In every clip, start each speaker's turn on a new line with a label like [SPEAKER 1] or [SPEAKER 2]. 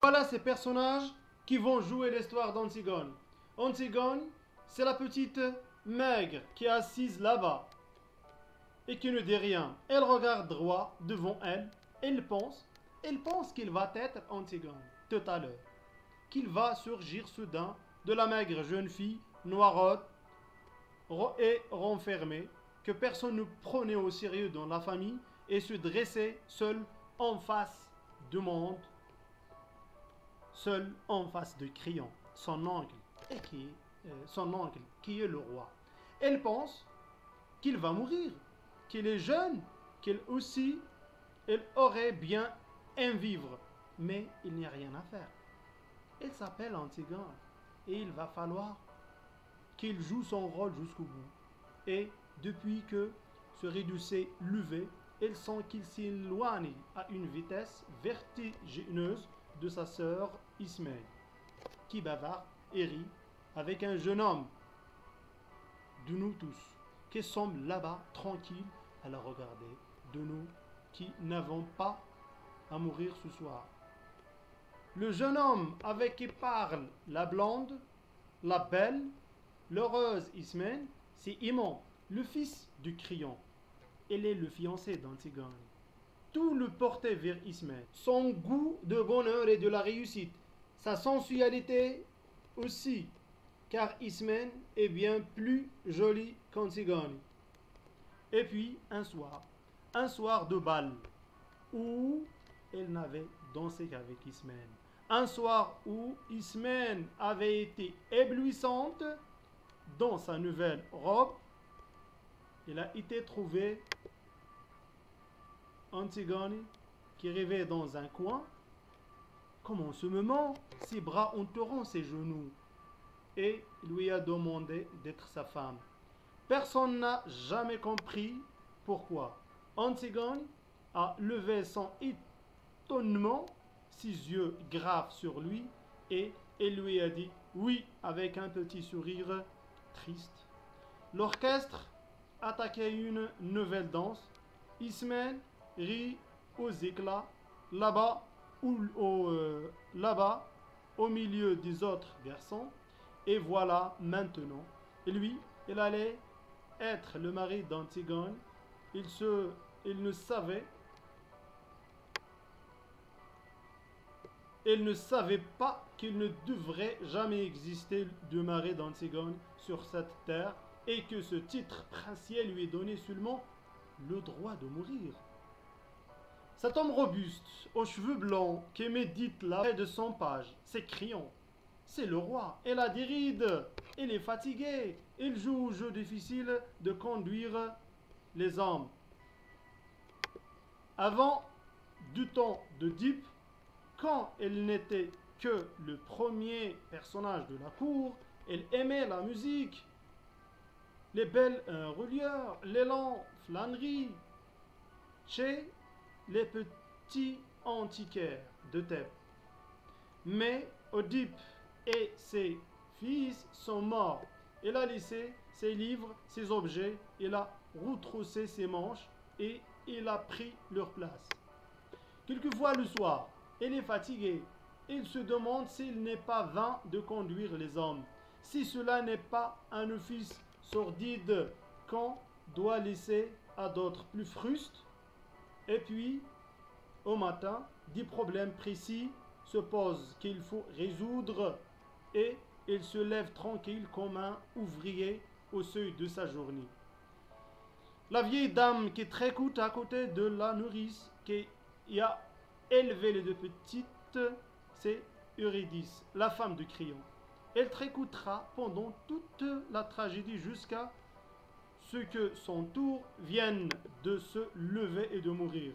[SPEAKER 1] Voilà ces personnages qui vont jouer l'histoire d'Antigone. Antigone, c'est la petite maigre qui est assise là-bas et qui ne dit rien. Elle regarde droit devant elle. Elle pense qu'il va être Antigone tout à l'heure, qu'il va surgir soudain de la maigre jeune fille noirotte et renfermée, que personne ne prenait au sérieux dans la famille et se dressait seule en face du monde, seul en face de Créon, son oncle, qui est le roi. Elle pense qu'il va mourir, qu'il est jeune, qu'il aussi, elle aurait bien un vivre, mais il n'y a rien à faire. Elle s'appelle Antigone et il va falloir qu'il joue son rôle jusqu'au bout. Et depuis que ce rideau s'est levé, elle sent qu'il s'éloigne à une vitesse vertigineuse de sa sœur Ismène, qui bavarde et rit avec un jeune homme de nous tous, qui sommes là-bas tranquilles à la regarder, de nous qui n'avons pas à mourir ce soir. Le jeune homme avec qui parle la blonde, la belle, l'heureuse Ismène, c'est Iman, le fils du Créon. Elle est le fiancé d'Antigone. Tout le portait vers Ismène. Son goût de bonheur et de la réussite, sa sensualité aussi, car Ismène est bien plus jolie qu'Antigone. Et puis, un soir de bal, où elle n'avait dansé qu'avec Ismène. Un soir où Ismène avait été éblouissante dans sa nouvelle robe. Il a été trouvé Antigone qui rêvait dans un coin, comme en ce moment, ses bras entourant ses genoux, et lui a demandé d'être sa femme. Personne n'a jamais compris pourquoi. Antigone a levé son étonnement, ses yeux graves sur lui, et elle lui a dit oui avec un petit sourire triste. L'orchestre attaquait une nouvelle danse. Ismène rit aux éclats là-bas au milieu des autres garçons. Et voilà maintenant, lui, il allait être le mari d'Antigone. Il ne savait pas qu'il ne devrait jamais exister de mari d'Antigone sur cette terre et que ce titre princier lui est donné seulement le droit de mourir. Cet homme robuste, aux cheveux blancs, qui médite là près de son page, c'est Créon. C'est le roi. Il a des rides. Il est fatigué. Il joue au jeu difficile de conduire les hommes. Avant du temps d'Oedipe, quand il n'était que le premier personnage de la cour, il aimait la musique, les belles reliures, l'élan, flânerie, chez les petits antiquaires de Thèbes. Mais Oedipe et ses fils sont morts. Il a laissé ses livres, ses objets, il a retroussé ses manches et il a pris leur place. Quelquefois le soir, il est fatigué. Il se demande s'il n'est pas vain de conduire les hommes, si cela n'est pas un office sordide qu'on doit laisser à d'autres plus frustes. Et puis, au matin, des problèmes précis se posent qu'il faut résoudre et il se lève tranquille comme un ouvrier au seuil de sa journée. La vieille dame qui trécoute à côté de la nourrice qui a élevé les deux petites, c'est Eurydice, la femme de Créon. Elle trécoutera pendant toute la tragédie jusqu'à ce que son tour vienne de se lever et de mourir.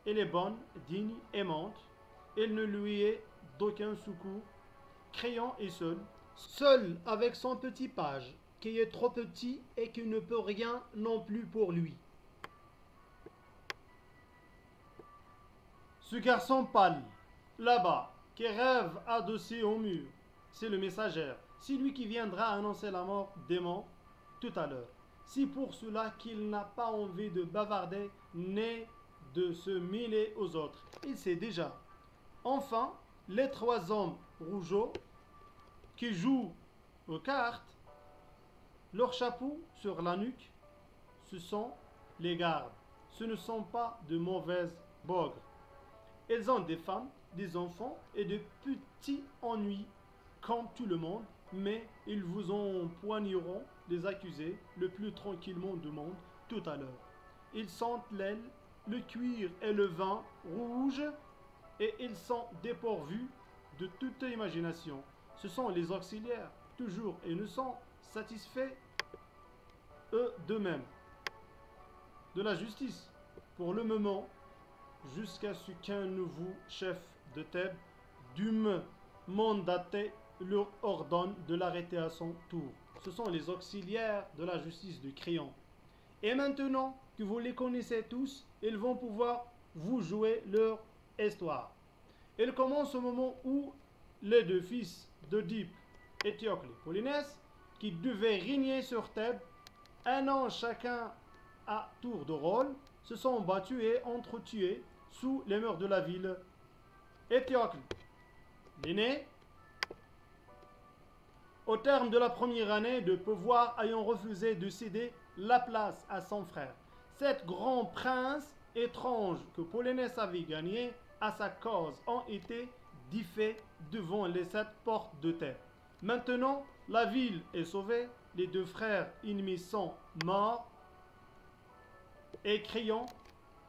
[SPEAKER 1] Elle est bonne, digne, aimante. Elle ne lui est d'aucun secours. Créon est seul avec son petit page, qui est trop petit et qui ne peut rien non plus pour lui. Ce garçon pâle, là-bas, qui rêve adossé au mur, c'est le messager. C'est lui qui viendra annoncer la mort d'Aimant tout à l'heure. C'est pour cela qu'il n'a pas envie de bavarder, ni de se mêler aux autres. Il sait déjà. Enfin, les trois hommes rougeaux qui jouent aux cartes, leur chapeau sur la nuque, ce sont les gardes. Ce ne sont pas de mauvaises bougres. Ils ont des femmes, des enfants et de petits ennuis, comme tout le monde, mais ils vous empoigneront les accusés le plus tranquillement du monde tout à l'heure. Ils sentent l'aile, le cuir et le vin rouge, et ils sont dépourvus de toute imagination. Ce sont les auxiliaires, toujours, et ne sont satisfaits eux d'eux-mêmes de la justice, pour le moment, jusqu'à ce qu'un nouveau chef de Thèbes, dûme mandaté, leur ordonne de l'arrêter à son tour. Ce sont les auxiliaires de la justice de Créon. Et maintenant que vous les connaissez tous, ils vont pouvoir vous jouer leur histoire. Il commence au moment où les deux fils d'Oedipe, Étiocle et Polynèse, qui devaient régner sur Thèbes, un an chacun à tour de rôle, se sont battus et entretués sous les murs de la ville. Étiocle, l'aîné, au terme de la première année de pouvoir, ayant refusé de céder la place à son frère. Sept grands princes étranges que Polynèse avait gagnés à sa cause ont été diffés devant les 7 portes de Thèbes. Maintenant, la ville est sauvée, les deux frères ennemis sont morts, et Créon,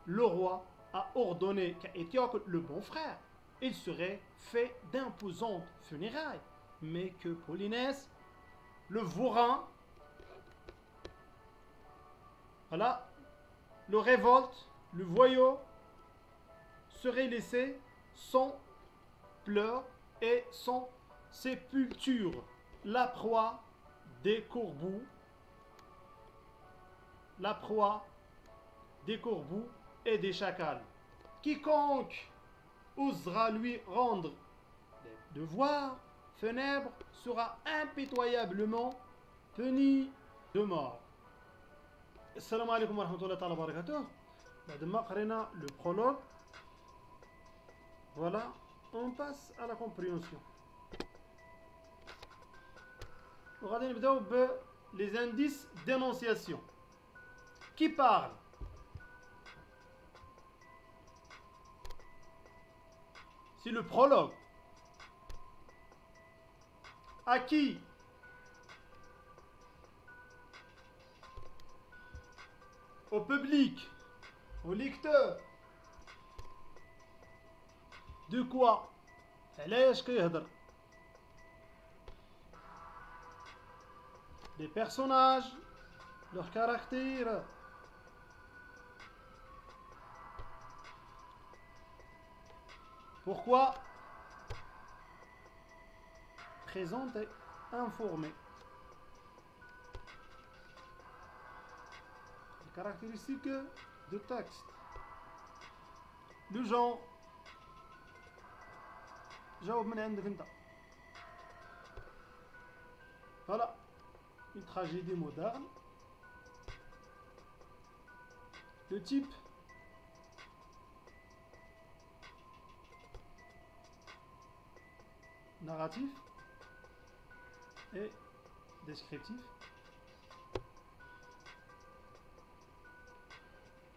[SPEAKER 1] le roi, a ordonné qu'à Étiocle, le bon frère, il serait fait d'imposantes funérailles, mais que Polynèse, le vaurin, voilà, le révolte, le voyou, serait laissé sans pleurs et sans sépulture, la proie des corbeaux, la proie des corbeaux et des chacals. Quiconque osera lui rendre des devoirs funèbres sera impitoyablement puni de mort. Assalamu alaikum wa rahmatullahi wa barakatuh. بعد قرينا le prologue, voilà, on passe à la compréhension. وغادي نبداو les indices d'énonciation. Qui parle? C'est le prologue. À qui? Au public, au lecteur. De quoi? علاش كيهضر؟ Les personnages, leur caractère. Pourquoi? Présenter, informer. Les caractéristiques de texte. Le genre. جاوب من عندك انت. Voilà. Une tragédie moderne. Le type. Narratif et descriptif.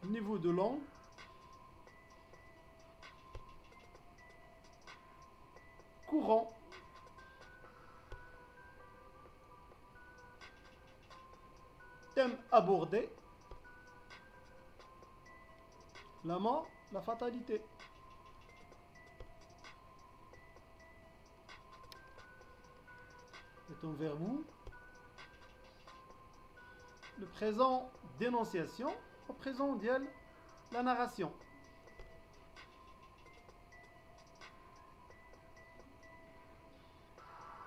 [SPEAKER 1] Niveau de langue. Courant. Thème abordé. La mort, la fatalité. C'est un verbe. Le présent d'énonciation, au présent dial la narration.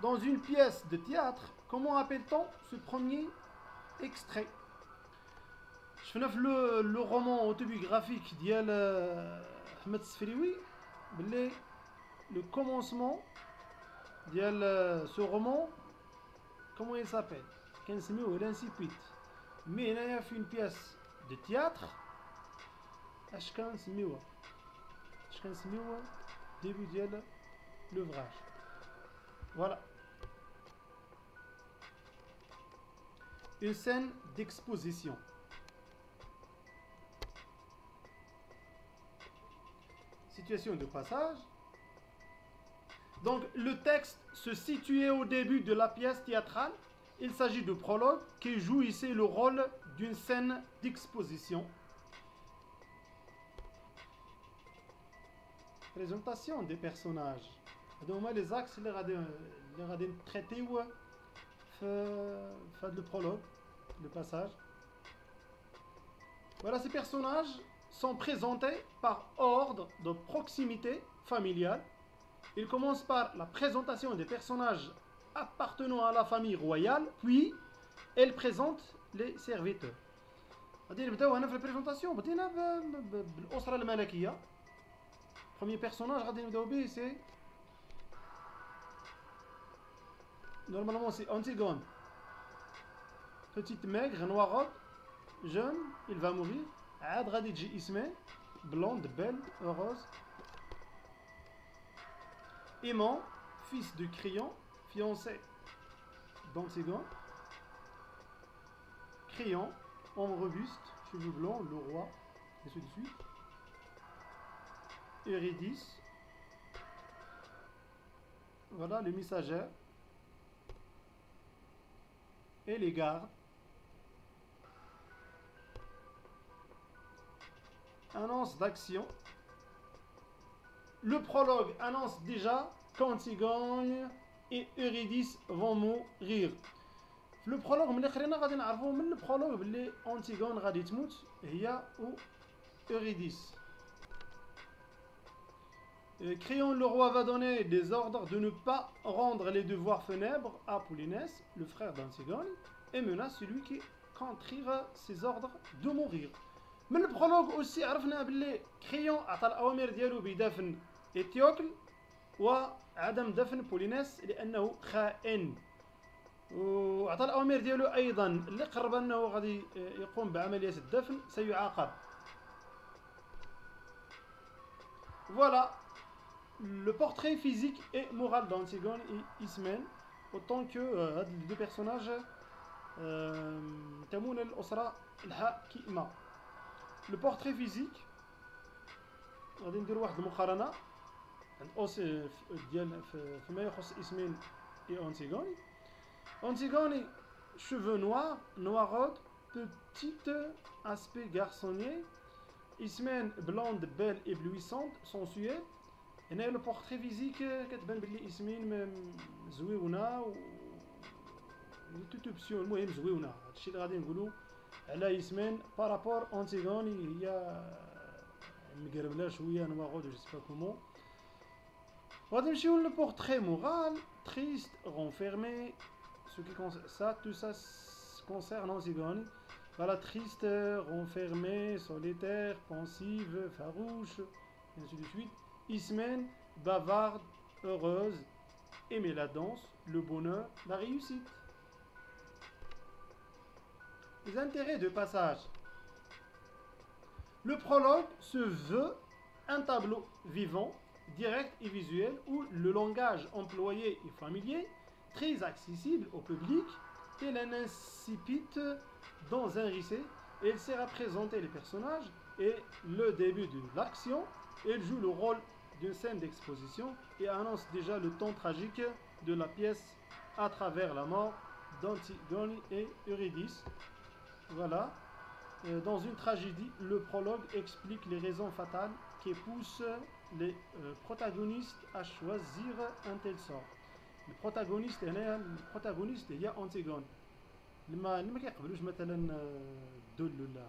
[SPEAKER 1] Dans une pièce de théâtre, comment appelle-t-on ce premier extrait? شفنا في لو رومان autobiographique ديال أحمد السفريوي باللي le commencement ديال ce roman, comment il s'appelle, كنسميوه l'incipit. مي هنايا في une pièce de théâtre اش كنسميوها début ديال l'ouvrage. Voilà. Une scène d'exposition. Situation de passage. Donc le texte se situait au début de la pièce théâtrale. Il s'agit de prologue qui joue ici le rôle d'une scène d'exposition. Présentation des personnages. هذوما les axes اللي غادي نتريتيو في le prologue, le passage. Voilà, ces personnages sont présentés par ordre de proximité familiale. Il commence par la présentation des personnages appartenant à la famille royale, puis elle présente les serviteurs. غادي نبداو هنا في البريزونطاسيون. بدينا بالأسرة الملكية. Premier personnage غادي نبداو به c'est normalement c'est Antigone. Petite maigre, noiraude, jeune, il va mourir. عاد غادي تجي إسمين, blonde, belle, heureuse. Aimant, fils de Créon, fiancé d'Antigone. Créon, homme robuste, cheveux blancs, le roi, et ainsi de suite. Eurydice, voilà le messager. Et les gardes. Annonce d'action. Le prologue annonce déjà qu'Antigone et Eurydice vont mourir. Le prologue ملي قرينا غادي نعرفوا من البرولوج بلي أنتيغون غادي تموت هي و Eurydice. Créon le roi va donner des ordres de ne pas rendre les devoirs funèbres à Polynèse, le frère d'Antigone, et menace celui qui contrira ses ordres de mourir. من البرولوج aussi عرفنا بلي كريون عطى الأوامر ديالو بدفن إتيوكل وعدم دفن بولينيس لأنه خائن. وعطى الأوامر ديالو أيضا اللي قرب أنه غادي يقوم بعملية الدفن سيعاقب. Voilà le portrait physique et moral d'Antigone et Ismène, autant que les deux personnages تمون الأسرة الحاكمة. Le portrait physique غادي ندير واحد المقارنة ديال فيما يخص إسمين et Antigone. Antigone, cheveux noirs, noiraude, petite, aspect garçonnier. Ismène, blonde, belle, éblouissante, sensuelle. هنا le portrait physique كتبان بلي إسمين زويونة و توتوبسيون المهم زويونة. هادشي اللي غادي نقولو على إسمين بارابور أنتيغون هي مقربلة شوية نواغود جو سبا كومون. غادي نمشيو لو portrait moral, triste, renfermé. Ce qui ça, tout ça concerne Antigone. Voilà, triste, renfermée, solitaire, pensive, farouche, et ainsi de suite. Ismène, bavarde, heureuse, aimer la danse, le bonheur, la réussite. Les intérêts de passage. Le prologue se veut un tableau vivant, direct et visuel, où le langage employé est familier, très accessible au public, tel un incipit dans un récit. Il sert à présenter les personnages et le début de l'action. Il joue le rôle d'une scène d'exposition et annonce déjà le ton tragique de la pièce à travers la mort d'Antigone et Eurydice. Voilà. Dans une tragédie, le prologue explique les raisons fatales qui poussent les protagonistes à choisir un tel sort. Le protagoniste هي أنتيغون. اللي ما كيقبلوش مثلا الذل ولا